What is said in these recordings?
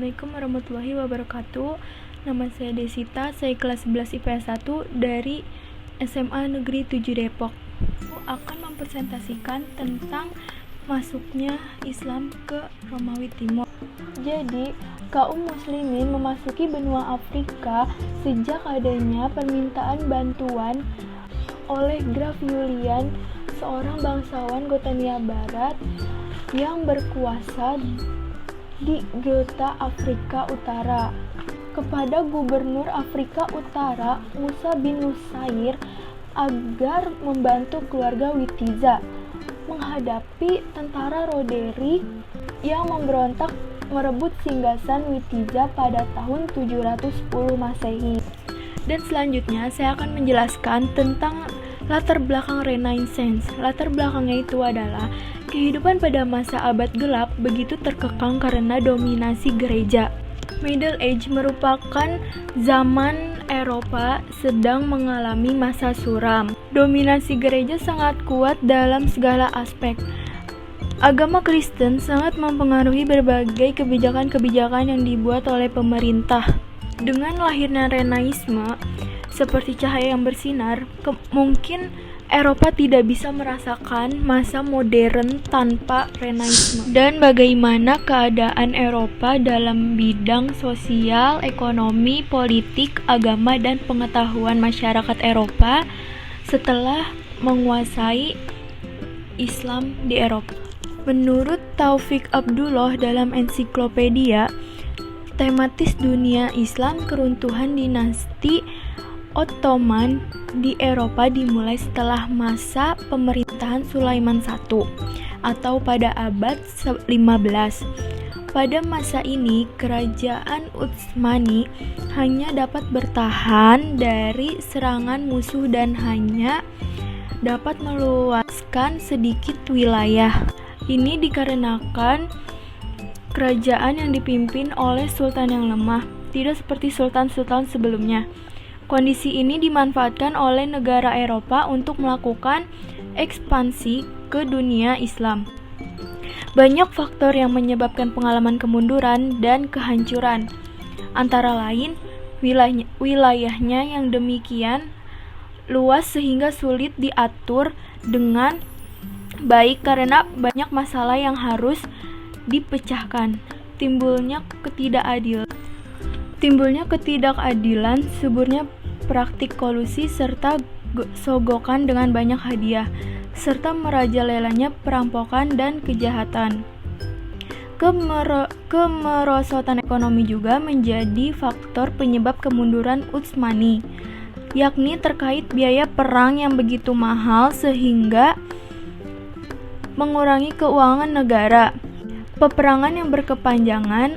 Assalamualaikum warahmatullahi wabarakatuh. Nama saya Desita, saya kelas 11 IPS 1 dari SMA Negeri 7 Depok. Aku akan mempresentasikan tentang masuknya Islam ke Romawi Timur. Jadi, kaum muslimin memasuki benua Afrika sejak adanya permintaan bantuan oleh Graf Julian, seorang bangsawan Gothania Barat yang berkuasa di Ceuta, Afrika Utara, kepada gubernur Afrika Utara Musa bin Nusair agar membantu keluarga Witiza menghadapi tentara Roderick yang memberontak merebut Singgasan Witiza pada tahun 710 Masehi. Dan selanjutnya saya akan menjelaskan tentang latar belakang Renaissance. Latar belakangnya itu adalah kehidupan pada masa abad gelap begitu terkekang karena dominasi gereja. Middle Age merupakan zaman Eropa sedang mengalami masa suram. Dominasi gereja sangat kuat dalam segala aspek. Agama Kristen sangat mempengaruhi berbagai kebijakan-kebijakan yang dibuat oleh pemerintah. Dengan lahirnya Renaissance, seperti cahaya yang bersinar, mungkin Eropa tidak bisa merasakan masa modern tanpa Renaissance. Dan bagaimana keadaan Eropa dalam bidang sosial, ekonomi, politik, agama, dan pengetahuan masyarakat Eropa setelah menguasai Islam di Eropa. Menurut Taufik Abdullah dalam ensiklopedia tematis dunia Islam, keruntuhan dinasti Ottoman di Eropa dimulai setelah masa pemerintahan Sulaiman I atau pada abad 15. Pada masa ini, kerajaan Utsmani hanya dapat bertahan dari serangan musuh dan hanya dapat meluaskan sedikit wilayah. Ini dikarenakan kerajaan yang dipimpin oleh sultan yang lemah, tidak seperti sultan-sultan sebelumnya. Kondisi ini dimanfaatkan oleh negara Eropa untuk melakukan ekspansi ke dunia Islam. Banyak faktor yang menyebabkan pengalaman kemunduran dan kehancuran. Antara lain, wilayahnya yang demikian luas sehingga sulit diatur dengan baik karena banyak masalah yang harus dipecahkan. Timbulnya ketidakadilan, suburnya praktik kolusi serta sogokan dengan banyak hadiah, serta merajalelanya perampokan dan kejahatan. Kemerosotan ekonomi juga menjadi faktor penyebab kemunduran Utsmani, yakni terkait biaya perang yang begitu mahal sehingga mengurangi keuangan negara. Peperangan yang berkepanjangan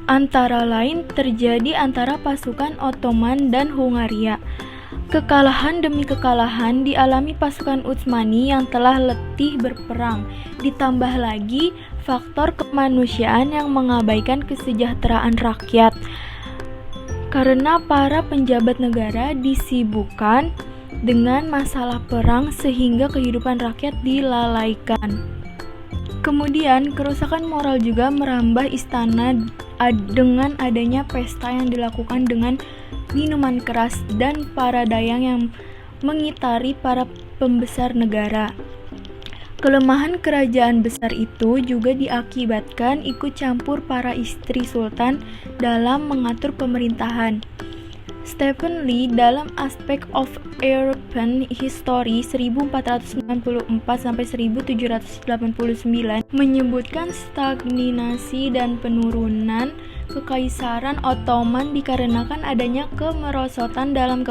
antara lain terjadi antara pasukan Ottoman dan Hungaria. Kekalahan demi kekalahan dialami pasukan Utsmani yang telah letih berperang. Ditambah lagi faktor kemanusiaan yang mengabaikan kesejahteraan rakyat. Karena para penjabat negara disibukkan dengan masalah perang sehingga kehidupan rakyat dilalaikan. Kemudian, kerusakan moral juga merambah istana dengan adanya pesta yang dilakukan dengan minuman keras dan para dayang yang mengitari para pembesar negara. Kelemahan kerajaan besar itu juga diakibatkan ikut campur para istri sultan dalam mengatur pemerintahan. Stephen Lee dalam Aspect of European History 1494-1789 menyebutkan stagnasi dan penurunan kekaisaran Ottoman dikarenakan adanya kemerosotan dalam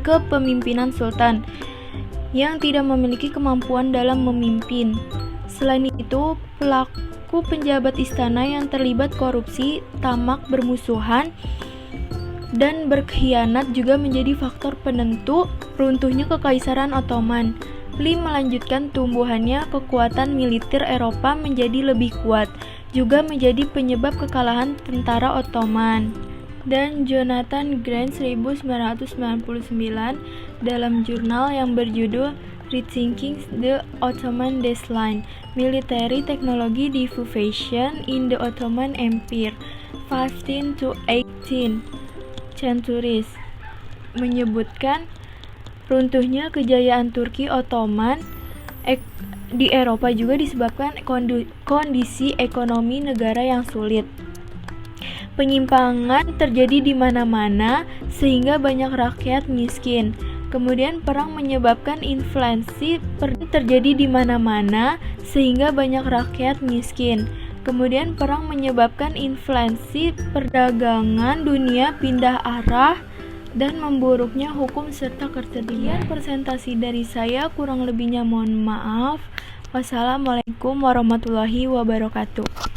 kepemimpinan sultan yang tidak memiliki kemampuan dalam memimpin. Selain itu, pelaku penjabat istana yang terlibat korupsi, tamak, bermusuhan, dan berkhianat juga menjadi faktor penentu runtuhnya kekaisaran Ottoman. Lee melanjutkan tumbuhannya kekuatan militer Eropa menjadi lebih kuat, juga menjadi penyebab kekalahan tentara Ottoman. Dan Jonathan Grant 1999 dalam jurnal yang berjudul Rethinking the Ottoman Decline, Military Technology Devaluation in the Ottoman Empire, 15 to 18 centuries menyebutkan runtuhnya kejayaan Turki Ottoman di Eropa juga disebabkan kondisi ekonomi negara yang sulit. Penyimpangan terjadi di mana-mana sehingga banyak rakyat miskin. Kemudian perang menyebabkan inflasi terjadi di mana-mana sehingga banyak rakyat miskin. Kemudian perang menyebabkan inflasi, perdagangan dunia pindah arah, dan memburuknya hukum serta ketertiban. Presentasi dari saya, kurang lebihnya mohon maaf. Wassalamualaikum warahmatullahi wabarakatuh.